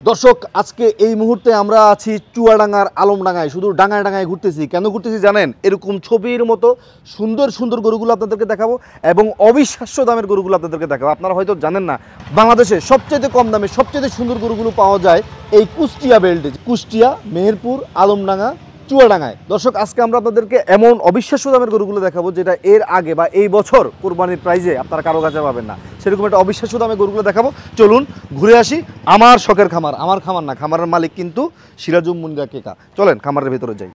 দর্শক আজকে এই মুহূর্তে আমরা আছি চুয়াডাঙ্গার আলমডাঙ্গায়। শুধু ডাঙ্গায় ডাঙ্গায় ঘুরতেছি। কেন ঘুরতেছি জানেন? এরকম ছবির মতো সুন্দর সুন্দর গরুগুলো আপনাদেরকে দেখাবো এবং অবিশ্বাস্য দামের গরুগুলো আপনাদেরকে দেখাবো। আপনারা হয়তো জানেন না, বাংলাদেশে সবচেয়ে কম দামে সবচেয়ে সুন্দর গরুগুলো পাওয়া যায় এই কুষ্টিয়া বেল্টে, কুষ্টিয়া, মেহেরপুর, আলমডাঙ্গা, চুয়াডাঙ্গায়। দর্শক আজকে আমরা আপনাদেরকে এমন অবিশ্বাস্য দামের গরুগুলো দেখাবো যেটা এর আগে বা এই বছর কোরবানির প্রাইজে আপনারা কারো কাছে পাবেন না। সেরকম একটা অবিশ্বাস্য দামে গরুগুলো দেখাবো। চলুন ঘুরে আসি। আমার শখের খামার, আমার খামার না, খামারের মালিক কিন্তু সিরাজুম মুনিরা কেকা। চলেন খামারের ভেতরে যাই।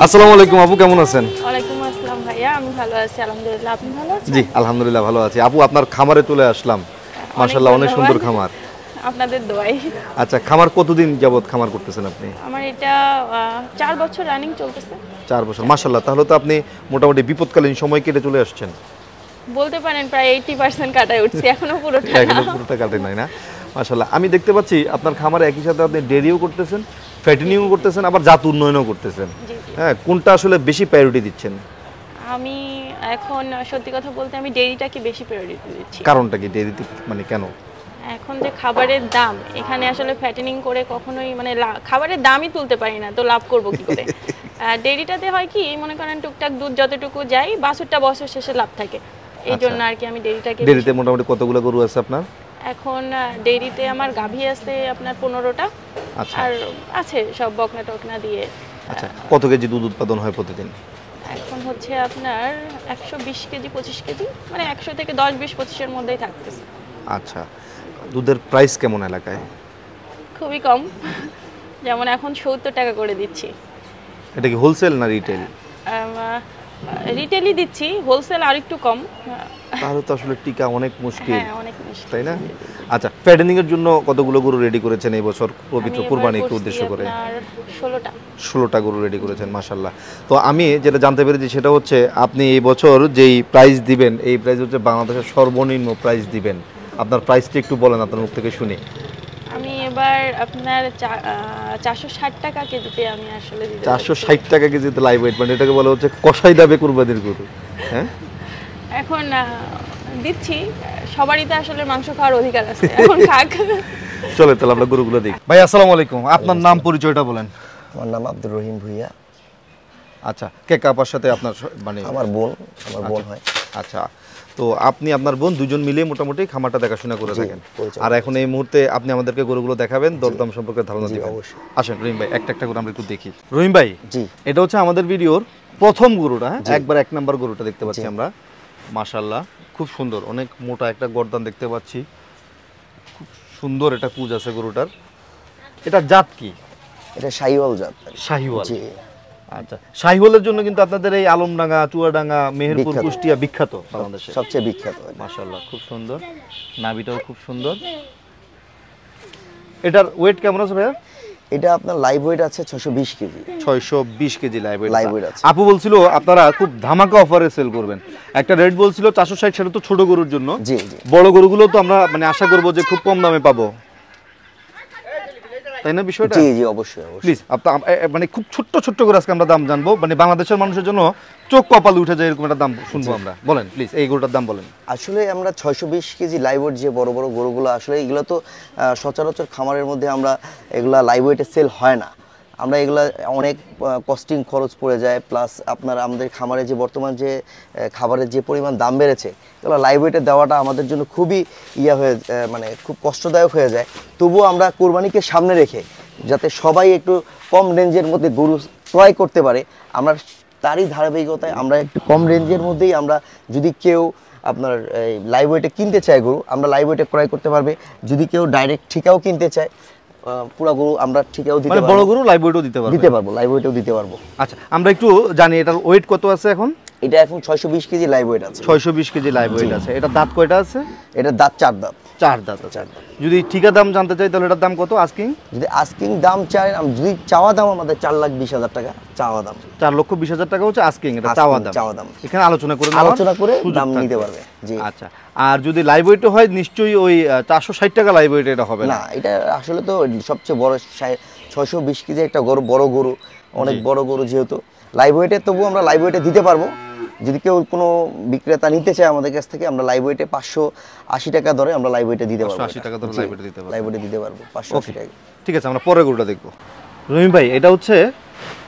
আসসালামু আলাইকুম আপু, কেমন আছেন? ওয়ালাইকুম আসসালাম ভাইয়া, আমি ভালো আছি আলহামদুলিল্লাহ। আপনি ভালো আছেন? জি আলহামদুলিল্লাহ ভালো আছি। আপু আপনার খামারে চলে আসলাম, মাশাআল্লাহ অনেক সুন্দর খামার। আপনাদের দোয়াই। আচ্ছা, খামার কতদিন যাবত খামার করতেছেন আপনি? আমার এটা 4 বছর রানিং চলতেছে। 4 বছর, মাশাআল্লাহ। তাহলে তো আপনি মোটামুটি বিপদকালীন সময় কেটে চলে আসছেন বলতে পারেন। প্রায় 80% কাটায় উঠছি, এখনো পুরোটা কাটে নাই না। মাশাআল্লাহ, আমি দেখতে পাচ্ছি আপনার খামারে একই সাথে আপনি ডেয়ারিও করতেছেন, ফ্যাটেনিংও করতেছেন, আবার জাত উন্নয়নও করতেছেন। হ্যাঁ, কোনটা আসলে বেশি প্রায়োরিটি দিচ্ছেন? আমি এখন সত্যি কথা বলতে আমি ডেইরিটাকে বেশি প্রায়োরিটি দিচ্ছি। কারণটা কি ডেইরিতে, মানে কেন? এখন যে খাবারের দাম, এখানে আসলে ফ্যাটেনিং করে কখনোই মানে খাবারের দামই তুলতে পারি না, তো লাভ করব কি করে? ডেইরিটাতে হয় কি, মনে করেন টুকটাক দুধ যতটুকু যায়, বাছুরটা বছর শেষে লাভ থাকে। এই জন্য আর কি আমি ডেইরিটাকে। ডেইরিতে মোটামুটি কতগুলো গরু আছে আপনার? এখন ডেইরিতে আমার গাভী আছে আপনার 15টা। আচ্ছা, আর আছে সব বকনা টকনা দিয়ে। আচ্ছা, কত কেজি দুধ উৎপাদন হয় প্রতিদিন? এখন হচ্ছে আপনার 120 কেজি 25 কেজি, মানে 100 থেকে 10 20 25 এর মধ্যেই থাকতেছে। আচ্ছা, দুধের প্রাইস কেমন এলাকায়? খুবই কম, যেমন এখন 70 টাকা করে দিচ্ছি। এটা কি হোলসেল না রিটেল? রিটেলই দিচ্ছি, হোলসেল আর একটু কম। তাহলে তো আসলে টিকা অনেক মুশকিল। হ্যাঁ, অনেক মুশকিল, তাই না? আচ্ছা, ফ্যাটেনিং এর জন্য কতগুলো গরু রেডি করেছেন এই বছর পবিত্র কুরবানিকে উদ্দেশ্য করে? 16টা গরু রেডি করেছেন, মাশাআল্লাহ। তো আমি যেটা জানতে পেরেছি সেটা হচ্ছে আপনি এই বছর যেই প্রাইস দিবেন, এই প্রাইস হচ্ছে বাংলাদেশের সর্বনিম্ন প্রাইস দিবেন। আপনার প্রাইসটা একটু বলেন, আপনার মুখ থেকে শুনি। আমি এবার আপনার 460 টাকা কেজিতে আমি আসলে দিতে। 460 টাকা কেজিতে লাইভ ওয়েট, মানে এটাকে বলা হচ্ছে কষাই দাবে কুরবানির গরু। হ্যাঁ, এখন দিচ্ছি, সবারই তো আসলে মাংস খাওয়ার অধিকার আছে, এখন খাক। চলে তাহলে আমরা গরুগুলো দেখি। ভাই আসসালামু আলাইকুম, আপনার নাম পরিচয়টা বলেন। আমার নাম আব্দুর রহিম ভুইয়া। আচ্ছা, কেকা আপার সাথে আপনার মানে আমার বোন হয়। আচ্ছা, তো আপনি আপনার বোন দুজন মিলে মোটামুটি খামারটা দেখাশোনা করে থাকেন। আর এখন এই মুহূর্তে আপনি আমাদেরকে গরুগুলো দেখাবেন, দরদাম সম্পর্কে ধারণা দিবেন। আসেন রহিম ভাই, একটা একটা করে আমরা একটু দেখি। রহিম ভাই, জি, এটা হচ্ছে আমাদের ভিডিওর প্রথম গরুটা, একবার 1 নাম্বার গরুটা দেখতে পাচ্ছি আমরা। মাশাআল্লাহ, খুব সুন্দর, অনেক মোটা একটা গর্দান দেখতে পাচ্ছি, খুব সুন্দর এটা কুজ আছে গরুটার। এটা জাত কি? এটা শাহিওয়াল জাত। শাহিওয়াল, জি। আচ্ছা, শাহিওয়ালের জন্য কিন্তু আপনাদের এই আলমডাঙ্গা, চুয়াডাঙ্গা, মেহেরপুর, কুষ্টিয়া বিখ্যাত, বাংলাদেশে সবচেয়ে বিখ্যাত। মাশাআল্লাহ, খুব সুন্দর, নাভিটাও খুব সুন্দর। এটার ওয়েট কেমন আছে ভাইয়া? এটা আপনার লাইভ ওয়েট আছে 620 কেজি। 620 কেজি লাইভ ওয়েট আছে। আপু বলছিল আপনারা খুব ধামাকা অফারে সেল করবেন। একটা রেট বলছিল 460, সেটা তো ছোট গরুর জন্য। জি জি, বড় গরুগুলো তো আমরা মানে আশা করব যে খুব কম দামে পাবো, তাই না বিষয়টা? জি জি, অবশ্যই অবশ্যই। প্লিজ আপনার মানে খুব ছোট্ট ছোট্ট করে আজকে আমরা দাম জানবো, মানে বাংলাদেশের মানুষের জন্য চোখ কপাল উঠে যায় এরকম একটা দাম শুনবো আমরা। বলেন প্লিজ, এই গরুটার দাম বলেন। আসলে আমরা 620 কেজি লাইভ ওয়েট যে বড় বড় গরুগুলো, আসলে এগুলো তো সচরাচর খামারের মধ্যে আমরা এগুলা লাইভ ওয়েটে সেল হয় না। আমরা এগুলা অনেক কস্টিং খরচ পড়ে যায়, প্লাস আপনার আমাদের খামারে যে বর্তমান যে খাবারের যে পরিমাণ দাম বেড়েছে, এগুলো লাইভ ওয়েটে দেওয়াটা আমাদের জন্য খুবই মানে খুব কষ্টদায়ক হয়ে যায়। তবুও আমরা কোরবানিকে সামনে রেখে যাতে সবাই একটু কম রেঞ্জের মধ্যে গরু ক্রয় করতে পারে, আমরা তারই ধারাবাহিকতায় আমরা একটু কম রেঞ্জের মধ্যেই আমরা, যদি কেউ আপনার এই লাইভ ওয়েটে কিনতে চায় গরু, আমরা লাইভ ওয়েটে ক্রয় করতে পারবে। যদি কেউ ডাইরেক্ট ঠিকাও কিনতে চায়, পুরো গরু আমরা ঠিকাও দিতে পারবো, মানে বড় গরু লাইভ ওয়েটও দিতে পারবো, লাইভ ওয়েটও দিতে পারবো। আচ্ছা, আমরা একটু জানি এটার ওয়েট কত আছে এখন? এটা এখন 620 কেজি লাইভ ওয়েট আছে। 620 কেজি লাইভ ওয়েট আছে। এটা দাঁত কয়টা আছে? এটা দাঁত 4 দাঁত। চার দাঁত। যদি ঠিকা দাম জানতে চাই তাহলে এটার দাম কত আস্কিং? যদি আস্কিং দাম চাই, যদি চাওয়া দাম আমাদের 4,20,000 টাকা চাওয়া দাম। 4,20,000 টাকা হচ্ছে আস্কিং, এটা চাওয়া দাম। এখানে আলোচনা করে দাম নিতে পারবে। জি। আচ্ছা, আর যদি লাইভ ওয়েট হয় নিশ্চয়ই ওই 460 টাকা লাইভ ওয়েট এটা হবে না? এটা আসলে তো সবচেয়ে বড় 620 কেজি একটা গরু, বড় গরু, অনেক বড় গরু, যেহেতু লাইভ ওয়েটে তবু আমরা লাইভ ওয়েটে দিতে পারবো। যদি কেউ কোনো বিক্রেতা নিতে চায় আমাদের কাছ থেকে, আমরা লাইভ ওয়েটে 580 টাকা ধরে আমরা লাইভ ওয়েটে দিতে পারবো। 580 টাকা ধরে লাইভ ওয়েটে দিতে পারবো। লাইভ ওয়েটে দিতে পারবো 580 টাকা। ঠিক আছে, আমরা পরের গরুটা দেখবো। রহিম ভাই, এটা হচ্ছে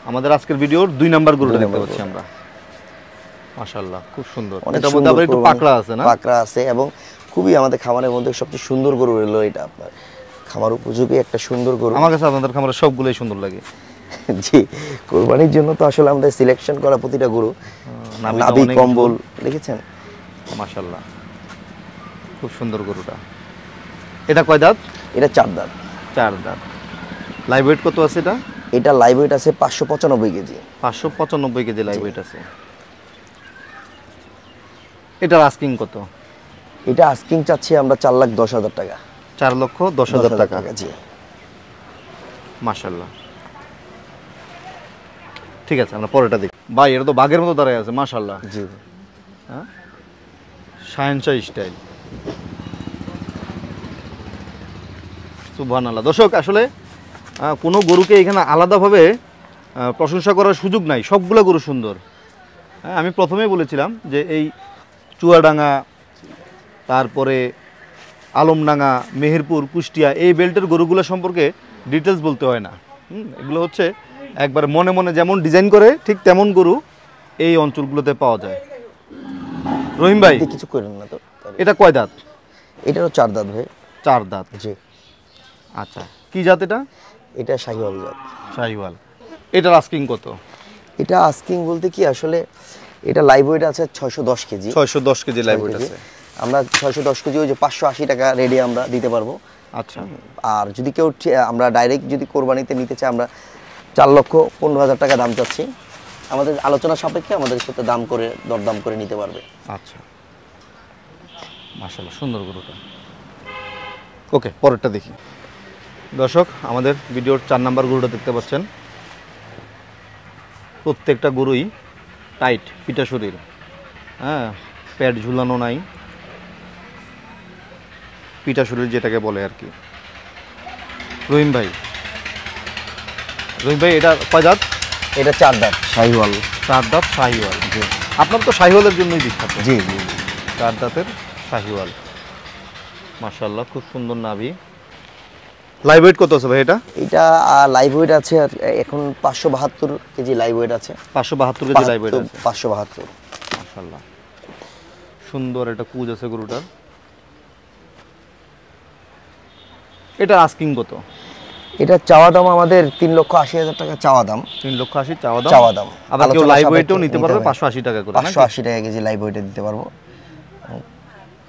আমাদের আজকের ভিডিওর 2 নাম্বার গরুটা দেখতে পাচ্ছি আমরা। মাশাআল্লাহ, খুব সুন্দর। এটার মধ্যে আবার একটু পাকড়া আছে না? পাকড়া আছে, এবং খুবই আমাদের খামারের মধ্যে সবচেয়ে সুন্দর গরু হলো এটা। আপনার খামার উপযোগী একটা সুন্দর গরু। আমার কাছে আপনাদের খামারের সবগুলোই সুন্দর লাগে। জি, কুরবানির জন্য তো আসলে আমাদের সিলেকশন করা প্রতিটা গরু। নাভি কম্বল দেখেছেন? মাশাআল্লাহ, খুব সুন্দর গরুটা। এটা কয় দাঁত? এটা 4 দাঁত। 4 দাঁত। লাইভ ওয়েট কত আছে এটা? এটা লাইভ ওয়েট আছে 595 কেজি। 595 কেজি লাইভ ওয়েট আছে। এটার আস্কিং কত? এটা আস্কিং চাচ্ছি আমরা 4,10,000 টাকা। 4,10,000 টাকা। জি। মাশাআল্লাহ, ঠিক আছে, আমরা পরেরটা দেখি। ভাই, এটা তো বাঘের মতো দাঁড়ায় আছে, মাশাআল্লাহ। জি। হ্যাঁ, শাহেনশাহ স্টাইল, সুবহানাল্লাহ। দর্শক, আসলে কোনো গরুকে এখানে আলাদাভাবে প্রশংসা করার সুযোগ নাই, সবগুলো গরু সুন্দর। হ্যাঁ, আমি প্রথমেই বলেছিলাম যে এই চুয়াডাঙ্গা, তারপরে আলমডাঙ্গা, মেহেরপুর, কুষ্টিয়া এই বেল্টের গরুগুলো সম্পর্কে ডিটেলস বলতে হয় না। এগুলো হচ্ছে একবার মনে মনে যেমন ডিজাইন করে ঠিক তেমন গরু এই অঞ্চলগুলোতে পাওয়া যায়। রহিম ভাই, কিছু করেন না তো। এটা কয় দাঁত? এটারও 4 দাঁত ভাই। 4 দাঁত। জি। আচ্ছা, কি জাত এটা? এটা শাহিওয়াল জাত। শাহিওয়াল। এটার আস্কিং কত? এটা আস্কিং বলতে কি, আসলে এটা লাইভ ওয়েট আছে 610 কেজি। 610 কেজি লাইভ ওয়েট আছে। আমরা 610 কেজি ওই যে 580 টাকা রেডি আমরা দিতে পারবো। আচ্ছা। আর যদি কেউ আমরা ডাইরেক্ট যদি কোরবানিতে নিতে চাই, আমরা 4,15,000 টাকা দাম চাচ্ছি। আমাদের আলোচনা সাপেক্ষে আমাদের সাথে দাম করে দরদাম করে নিতে পারবে। আচ্ছা, মাশাআল্লাহ, সুন্দর গরুটা। ওকে, পরেরটা দেখি। দর্শক, আমাদের ভিডিওর 4 নাম্বার গরুটা দেখতে পাচ্ছেন। প্রত্যেকটা গরুই টাইট, পিটা শরীর। হ্যাঁ, প্যাড ঝুলানো নাই, পিটা শরীর যেটাকে বলে আর কি। রহিম ভাই, এটা কয় দাঁত? এটা 4 দাঁত শাহিওয়াল। 4 দাঁত শাহিওয়াল। জি। আপনার তো শাহিওয়ালের জন্যই বিখ্যাত। জি জি। 4 দাঁতের শাহিওয়াল, মাশাআল্লাহ, খুব সুন্দর নাভি। লাইভ ওয়েট কত আছে ভাই এটা? এটা লাইভ ওয়েট আছে এখন 572 কেজি লাইভ ওয়েট আছে। 572 কেজি লাইভ ওয়েট আছে। 572। মাশাআল্লাহ, সুন্দর একটা কুজ আছে গরুটার। এটা আস্কিং কত? এটা চাওয়া দাম আমাদের 3,80,000 টাকা চাওয়া দাম। 3,80,000 চাওয়া দাম। আবার কেউ লাইভ ওয়েটও নিতে পারবে 580 টাকা করে। 580 টাকা কেজি লাইভ ওয়েটে দিতে পারবো।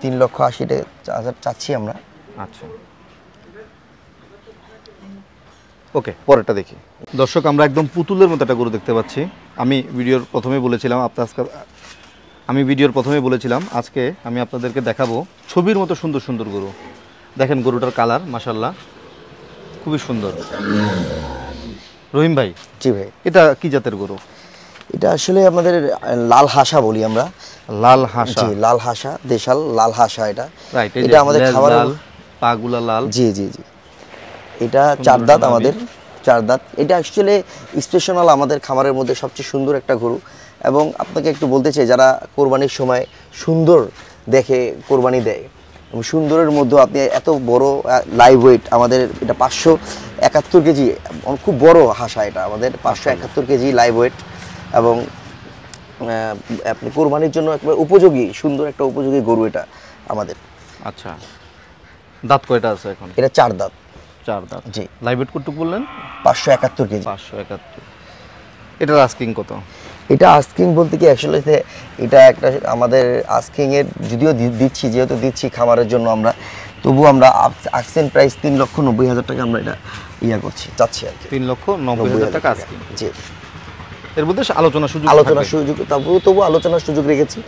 3,80,000 চাচ্ছি আমরা। আচ্ছা, ওকে, পরেরটা দেখি। দর্শক, আমরা একদম পুতুলের মতো একটা গরু দেখতে পাচ্ছি। আমি ভিডিওর প্রথমে বলেছিলাম আজকে আমি আপনাদেরকে দেখাবো ছবির মতো সুন্দর সুন্দর গরু। দেখেন গরুটার কালার, মাশাআল্লাহ, খুবই সুন্দর। রহিম ভাই। জি ভাই। এটা কি জাতের গরু? এটা আসলে আমাদের লাল হাসা বলি আমরা। লাল হাসা? জি, লাল হাসা, দেশাল লাল হাসা। এটা রাইট। এটা আমাদের খাবার পাগুলা লাল। জি জি জি। এটা 4 দাঁত আমাদের, 4 দাঁত। এটা অ্যাকচুয়ালি স্পেশাল আমাদের খামারের মধ্যে সবচেয়ে সুন্দর একটা গরু। এবং আপনাকে একটু বলতে চাই, যারা কোরবানির সময় সুন্দর দেখে কোরবানি দেয়, এবং সুন্দরের মধ্যে আপনি এত বড় লাইভ ওয়েট, আমাদের এটা 571 কেজি, খুব বড় হাসা। এটা আমাদের 571 কেজি লাইভ ওয়েট, এবং আপনি কোরবানির জন্য একবার উপযোগী, সুন্দর একটা উপযোগী গরু এটা আমাদের। আচ্ছা, দাঁত কয়টা আছে এখন? এটা 4 দাঁত। 4 দাঁত। জি। লাইভ ওয়েট কত বললেন? 571 কেজি। 571। এটার আস্কিং কত? এটা আস্কিং বলতে কি, আসলে এটা একটা আমাদের আস্কিং এর যদিও দিচ্ছি, যেহেতু দিচ্ছি খামারের জন্য আমরা, তবু আমরা আস্কিং প্রাইস 3,90,000 টাকা আমরা এটা চাচ্ছি আর কি। 3,90,000 টাকা আস্কিং। জি। এর মধ্যে আলোচনার সুযোগ তবু আলোচনার সুযোগ রেখেছি।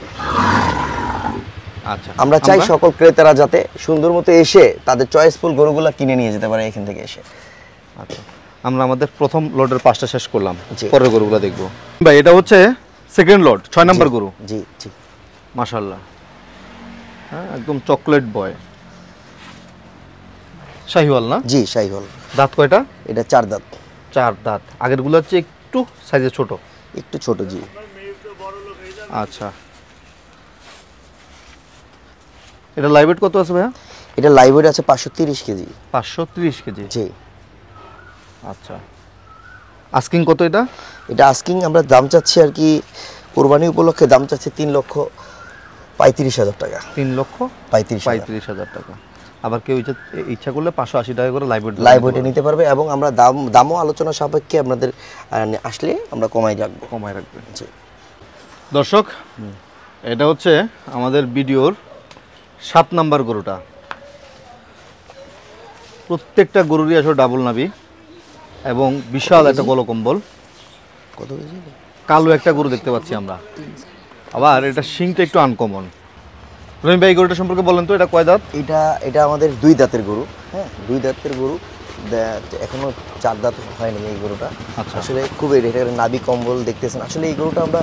আচ্ছা, আমরা চাই সকল ক্রেতারা যাতে সুন্দর মতো এসে তাদের চয়েসফুল গরুগুলা কিনে নিয়ে যেতে পারে এখান থেকে এসে। আচ্ছা, আমরা আমাদের প্রথম লটের 5টা শেষ করলাম, জি। পরের গরুগুলো দেখবো। ভাই এটা হচ্ছে সেকেন্ড লট, 6 নাম্বার গরু। জি জি মাশাআল্লাহ, হ্যাঁ একদম চকলেট বয়, শাহিওয়াল না? জি শাহিওয়াল। দাঁত কয়টা? এটা 4 দাঁত। 4 দাঁত। আগেরগুলো হচ্ছে একটু সাইজে ছোট। একটু ছোট। জি। আচ্ছা, এটা লাইভ ওয়েট কত আছে ভাইয়া? এটা লাইভ ওয়েট আছে 530 কেজি। 530 কেজি। জি। আচ্ছা, আস্কিং কত এটা? এটা আস্কিং আমরা দাম চাচ্ছি আর কি কোরবানি উপলক্ষে দাম চাচ্ছি 3,35,000 টাকা। 3,35,000 টাকা। আবার কেউ ইচ্ছা করলে 580 টাকা করে লাইভ ওয়েটে নিতে পারবে এবং আমরা দামও আলোচনা সাপেক্ষে আপনাদের আসলে আমরা কমাই রাখবো। জি। দর্শক, এটা হচ্ছে আমাদের ভিডিওর 7 নাম্বার গরুটা। প্রত্যেকটা গরুরই আসলে ডাবল নাভি এবং বিশাল একটা গলকম্বল। কত কেজি? কালো একটা গরু দেখতে পাচ্ছি আমরা। আবার এটা শিংটা একটু আনকমন। রহিম ভাই, এই গরুটা সম্পর্কে বলেন তো, এটা কয় দাঁত? এটা আমাদের 2 দাঁতের গরু। হ্যাঁ, 2 দাঁতের গরু, এখনো 4 দাঁত হয়নি এই গরুটা। আচ্ছা। আসলে খুবই এটার নাভি কম্বল দেখতেছেন। আসলে এই গরুটা আমরা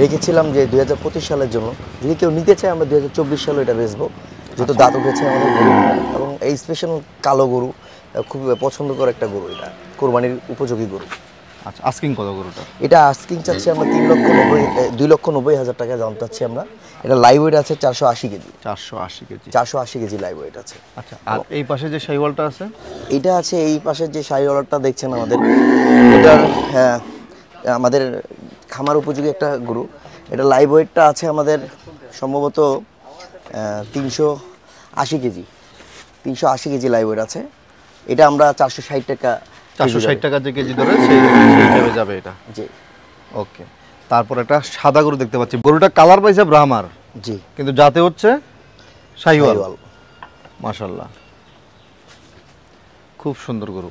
রেখেছিলাম যে 2025 সালের জন্য, যদি কেউ নিতে চায় আমরা 2024 সালে এটা বেচবো, যেহেতু দাঁত উঠেছে আমাদের গরু। এবং এই স্পেশাল কালো গরু খুব পছন্দ করে একটা গরু, এটা কোরবানির উপযোগী গরু। আচ্ছা, আস্কিং কত গরুটা? এটা আস্কিং চাচ্ছি আমরা 2,90,000 টাকা দাম চাচ্ছি আমরা। এটা লাইভ ওয়েট আছে 480 KG. 480 KG. 480 KG live weight আছে। আচ্ছা, আর এই পাশে যে শাহিওয়ালটা আছে? এটা আছে এই পাশের যে শাহিওয়ালটা দেখছেন আমাদের, এটা আমাদের খামার উপযোগী একটা গরু। এটা লাইভ ওয়েটটা আছে আমাদের সম্ভবত 380 কেজি। 380 কেজি লাইভ ওয়েট আছে। এটা আমরা 460 টাকা 460 টাকা যে কেজি ধরে সেই হিসেবে যাবে এটা। জি। ওকে। তারপর একটা সাদা গরু দেখতে পাচ্ছি। গরুটা কালার পাইছে ব্রাহ্মার, জি, কিন্তু যাতে হচ্ছে শাহিওয়াল। মাশাআল্লাহ, খুব সুন্দর গরু।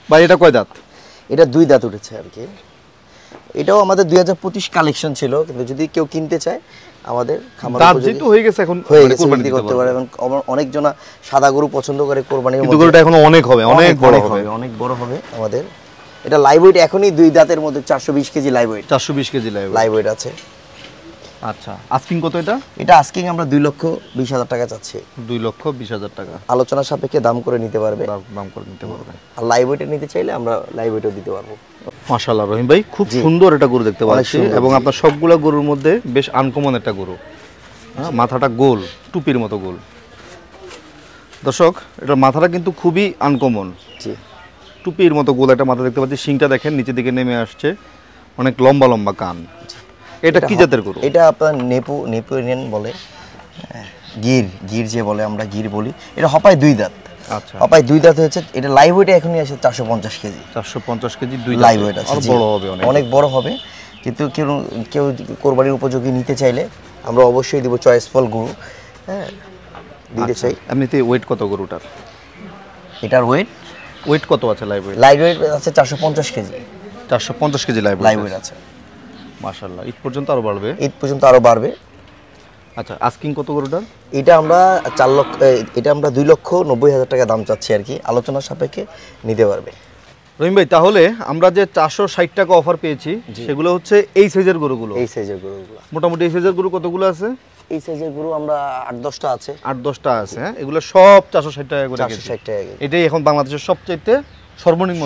ভাই এটা কয় দাঁত? এটা 2 দাঁত উঠেছে আর কি। এটাও আমাদের 2025 কালেকশন ছিল, কিন্তু যদি কেউ কিনতে চায় আমাদের খামার দাঁত যেহেতু হয়ে গেছে, এখন কুরবানি করতে পারে। এবং অনেক জনা সাদা গরু পছন্দ করে কোরবানির মধ্যে। কিন্তু গরুটা এখন অনেক হবে, অনেক বড় হবে আমাদের। এটা লাইভ ওয়েট এখনই 2 দাঁতের মধ্যে 420 KG live weight. 420 KG live weight আছে। আচ্ছা, আস্কিং কত এটা? এটা আস্কিং আমরা 2,20,000 টাকা চাচ্ছি। 2,20,000 টাকা। আলোচনা সাপেক্ষে দাম করে নিতে পারবে। দাম করে নিতে পারবে। আর লাইভ ওয়েটে নিতে চাইলে আমরা লাইভ ওয়েটও দিতে পারবো। মাশাআল্লাহ রহিম ভাই, খুব সুন্দর একটা গরু দেখতে পাচ্ছি এবং আপনার সবগুলা গরুর মধ্যে বেশ আনকমন একটা গরু। হ্যাঁ, মাথাটা গোল, টুপির মতো গোল। দর্শক, এটার মাথাটা কিন্তু খুবই আনকমন। জি। টুপির মতো গোল একটা মাথা দেখতে পাচ্ছি। শিংটা দেখেন নিচের দিকে নেমে আসছে, অনেক লম্বা লম্বা কান। এটা কি জাতের গরু? এটা আপনার নেপোলিয়ন বলে, গির যে বলে, আমরা গির বলি। এটা হপায় 2 দাঁত। আচ্ছা, হপায় 2 দাঁত হয়েছে। এটা লাইভ ওয়েটে এখনই আছে 450 কেজি। 450 কেজি 2 লাইভ ওয়েট আছে। বড় হবে, অনেক বড় হবে। কিন্তু কেউ কোরবানির উপযোগী নিতে চাইলে আমরা অবশ্যই দিব চয়েসফুল গরু। হ্যাঁ, দিতে চাই। এমনিতে ওয়েট কত গরুটার? এটার ওয়েট কত আছে লাইভ ওয়েট? লাইভ ওয়েট আছে 450 কেজি। 450 কেজি লাইভ ওয়েট আছে। মাশাআল্লাহ, ঈদ পর্যন্ত আরো বাড়বে। ঈদ পর্যন্ত আরো বাড়বে। আচ্ছা, আস্কিং কত গরুটার? এটা আমরা 2,90,000 টাকা দাম চাচ্ছি আর কি। আলোচনা সাপেক্ষে নিতে পারবে। রহিম ভাই, তাহলে আমরা যে 460 টাকা অফার পেয়েছি সেগুলো হচ্ছে এই সাইজের গরুগুলো। এই সাইজের গরুগুলো মোটামুটি এই সাইজের গরু কতগুলো আছে? এই সাইজের গরু আমরা 8-10টা আছে। 8-10টা আছে। হ্যাঁ, এগুলো সব 460 টাকা করে। 460 টাকা কেজি। এটাই এখন বাংলাদেশের সবচেয়ে সর্বনিম্ন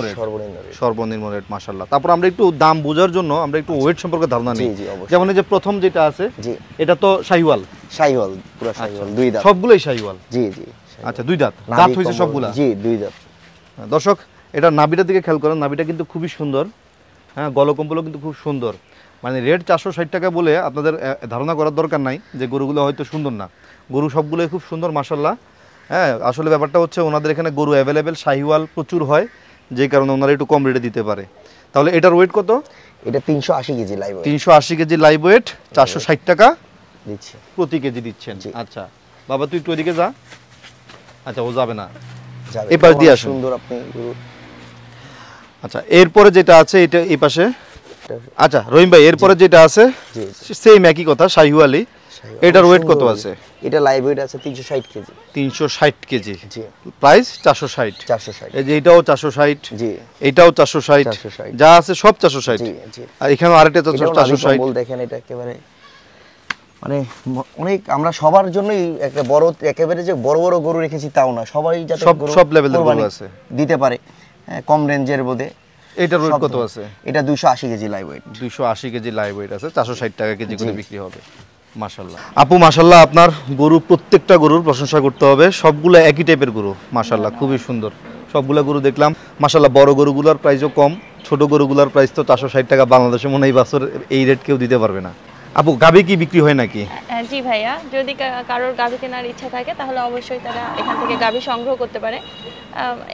রেট। মাশাআল্লাহ। তারপর আমরা একটু দাম বোঝার জন্য আমরা একটু ওয়েট সম্পর্কে ধারণা নিই। যেমন এই যে প্রথম যেটা আছে, এটা তো শাহিওয়াল। পুরো শাহিওয়াল, 2 দাঁত। সবগুলোই শাহিওয়াল। জি। আচ্ছা, 2 দাঁত। দাঁত হইছে সবগুলা? জি, 2 দাঁত। দর্শক, এটা নাভিটার দিকে খেয়াল করেন, নাভিটা কিন্তু খুবই সুন্দর। হ্যাঁ, গলকম্বলও কিন্তু খুব সুন্দর। মানে রেট 460 টাকা বলে আপনাদের ধারণা করার দরকার নাই যে গরুগুলো হয়তো সুন্দর না। গরু সবগুলোই খুব সুন্দর মাশাআল্লাহ। হ্যাঁ, আসলে ব্যাপারটা হচ্ছে ওনাদের এখানে গরু অ্যাভেলেবেল, শাহিওয়াল প্রচুর হয়, যে কারণে ওনারা একটু কম রেটে দিতে পারে। তাহলে এটার ওয়েট কত? এটা 380 KG live weight. 380 KG live weight, 460 টাকা দিচ্ছি প্রতি কেজি দিচ্ছেন। আচ্ছা বাবা, তুই একটু ওইদিকে যা। আচ্ছা, ও যাবে না, যাবে। এই পাশ দিয়ে আসুন। সুন্দর আপনি গরু। আচ্ছা, এরপরে যেটা আছে এটা এই পাশে এটা আচ্ছা রহিম ভাই এরপরে যেটা আছে জি সেম একই কথা শাহিওয়ালি, এটার ওয়েট কত আছে? এটা লাইভ ওয়েট আছে 360 কেজি। 360 কেজি, জি প্রাইস 460। 460 এই যে এটাও 460, জি এটাও 460, 460 যা আছে সব 460। জি জি। আর এখানে আরেকটা 460। বল দেখেন এটা একেবারে মানে অনেক, আমরা সবার জন্যই একটা বড় একেবারে যে বড় বড় গরু রেখেছি তাও না, সবাই যাতে সব লেভেলের গরু আছে দিতে পারে কম রেঞ্জের মধ্যে। এটার ওয়েট কত আছে? এটা 280 KG live weight. 280 KG live weight আছে, 460 টাকা কেজি করে বিক্রি হবে। মাশাআল্লাহ আপু, মাশাআল্লাহ আপনার গরু প্রত্যেকটা গরুর প্রশংসা করতে হবে, সবগুলো একই টাইপের গরু মাশাআল্লাহ, খুবই সুন্দর সবগুলা গরু দেখলাম মাশাআল্লাহ। বড় গরুগুলোর প্রাইসও কম, ছোট গরুগুলোর প্রাইস তো 460 টাকা, বাংলাদেশে মনে হয় বছর এই রেট কেউ দিতে পারবে না। আপু গাভী কি বিক্রি হয় নাকি? জি ভাইয়া, যদি কারোর গাভী কেনার ইচ্ছা থাকে তাহলে অবশ্যই তারা এখান থেকে গাভী সংগ্রহ করতে পারে।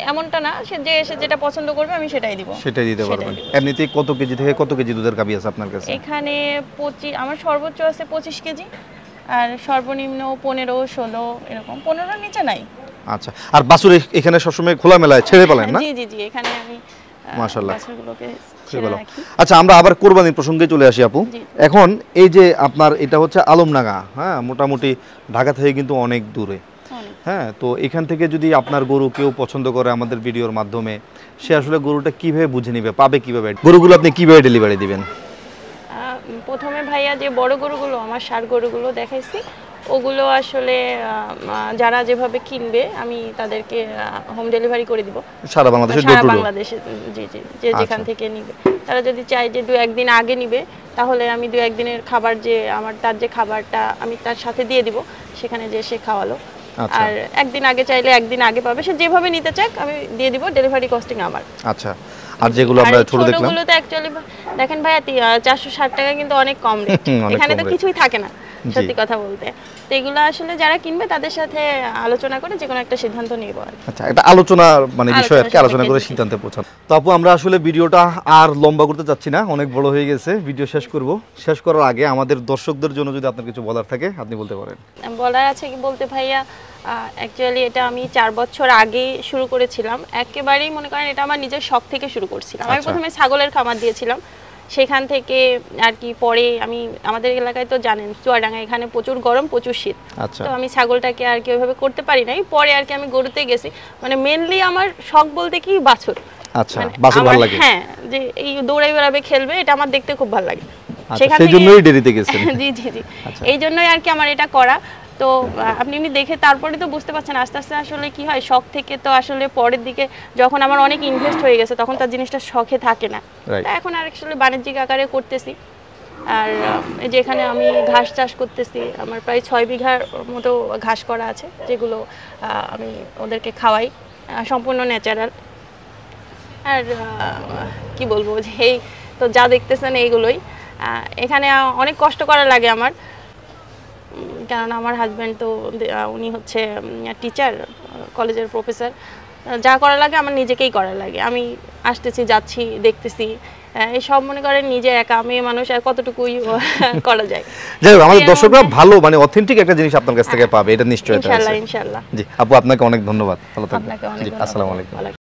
এমনটা না সে যে এসে যেটা পছন্দ করবে আমি সেটাই দিব, সেটাই দিতে পারবেন। এমনিতেই কত কেজি থেকে কত কেজি দুধের গাভী আছে আপনার কাছে? এখানে 25, আমার সর্বোচ্চ আছে 25 কেজি, আর সর্বনিম্ন 15, 16 এরকম, 15 নিচে নাই। আচ্ছা, আর বাছুর এখানে সবসময় খোলা মেলায় ছেড়ে পেলেন না? জি জি জি, এখানে আমি মাশাআল্লাহ বাছুরগুলোকে ছেড়ে ছেড়ে পেলাম। রাখি। আচ্ছা, আমরা আবার কোরবানির প্রসঙ্গে চলে আসি আপু। জি। এখন এই যে আপনার এটা হচ্ছে আলমডাঙ্গা, হ্যাঁ মোটামুটি ঢাকা থেকে কিন্তু অনেক দূরে, অনেক। হ্যাঁ তো এখান থেকে যদি আপনার গরু কেউ পছন্দ করে আমাদের ভিডিওর মাধ্যমে, সে আসলে গরুটা কিভাবে বুঝে নেবে, পাবে কিভাবে? গরুগুলো আপনি কিভাবে ডেলিভারি দিবেন? প্রথমে ভাইয়া যে বড় গরুগুলো, আমার ষাঁড় গরুগুলো দেখাইছি, ওগুলো আসলে যারা যেভাবে কিনবে আমি তাদেরকে হোম ডেলিভারি করে দিব সারা বাংলাদেশে? সারা বাংলাদেশে, জি জি, যে যেখান থেকে নিবে। তারা যদি চায় যে 2-1 দিন আগে নিবে, তাহলে আমি 2-1 দিনের খাবার যে আমার তার যে খাবারটা আমি তার সাথে দিয়ে দিব, সেখানে যে সে খাওয়ালো। আর একদিন আগে চাইলে একদিন আগে পাবে, সে যেভাবে নিতে চাক আমি দিয়ে দিব, ডেলিভারি কস্টিং আমার। আচ্ছা, আর যেগুলো আমরা ছোট দেখলাম ছোটগুলো তো অ্যাকচুয়ালি দেখেন ভাইয়া 460 টাকা কিন্তু অনেক কম রেট, এখানে তো কিছুই থাকে না সত্যি কথা বলতে। তো এগুলো আসলে যারা কিনবে তাদের সাথে আলোচনা করে যে কোনো একটা সিদ্ধান্ত নিব। আচ্ছা, একটা আলোচনা মানে বিষয় আর কি, আলোচনা করে সিদ্ধান্তে পৌঁছান। তো আপু আমরা আসলে ভিডিওটা আর লম্বা করতে চাচ্ছি না, অনেক বড় হয়ে গেছে, ভিডিও শেষ করব। শেষ করার আগে আমাদের দর্শকদের জন্য যদি আপনার কিছু বলার থাকে আপনি বলতে পারেন। বলার আছে কি বলতে ভাইয়া, অ্যাকচুয়ালি এটা আমি 4 বছর আগে শুরু করেছিলাম, একেবারেই মনে করেন এটা আমার নিজের শখ থেকে শুরু করছিলাম। আমি প্রথমে ছাগলের খামার দিয়েছিলাম, সেখান থেকে আর কি পরে আমি, আমাদের এলাকায় তো জানেন চুয়াডাঙ্গা, এখানে প্রচুর গরম প্রচুর শীত, তো আমি ছাগলটাকে আর কি ওইভাবে করতে পারি নাই। পরে আর কি আমি গরুতে গেছি, মানে মেনলি আমার শখ বলতে কি বাছুর। আচ্ছা, বাছুর ভালো লাগে? হ্যাঁ, যে এই দৌড়াই বেড়াবে খেলবে, এটা আমার দেখতে খুব ভালো লাগে। সেই জন্যই দেরিতে গেছেন? জি জি জি, এই জন্যই আর কি আমার এটা করা। তো আপনি এমনি দেখে তারপরে তো বুঝতে পারছেন আস্তে আস্তে আসলে কি হয়, শখ থেকে তো আসলে পরের দিকে যখন আমার অনেক ইনভেস্ট হয়ে গেছে তখন তার জিনিসটা শখে থাকে না। এখন আর আসলে বাণিজ্যিক আকারে করতেছি। আর এই যে এখানে আমি ঘাস চাষ করতেছি, আমার প্রায় 6 বিঘার মতো ঘাস করা আছে, যেগুলো আমি ওদেরকে খাওয়াই, সম্পূর্ণ ন্যাচারাল। আর কি বলবো, যে এই তো যা দেখতেছেন এইগুলোই। এখানে অনেক কষ্ট করা লাগে আমার, কারণ আমার হাজব্যান্ড তো উনি হচ্ছে টিচার, কলেজের প্রফেসর। যা করা লাগে আমার নিজেকেই করা লাগে, আমি আসতেছি যাচ্ছি দেখতেছি, এই সব মনে করেন নিজে একা মেয়ে মানুষ আর কতটুকুই করা যায়। যাই হোক, আমাদের দর্শকরা ভালো মানে অথেন্টিক একটা জিনিস আপনার কাছ থেকে পাবে, এটা নিশ্চয়ই। ইনশাআল্লাহ ইনশাআল্লাহ। জি আপু, আপনাকে অনেক ধন্যবাদ, ভালো থাকবেন। আপনাকে অনেক জি, ধন্যবাদ। আসসালামু আলাইকুম।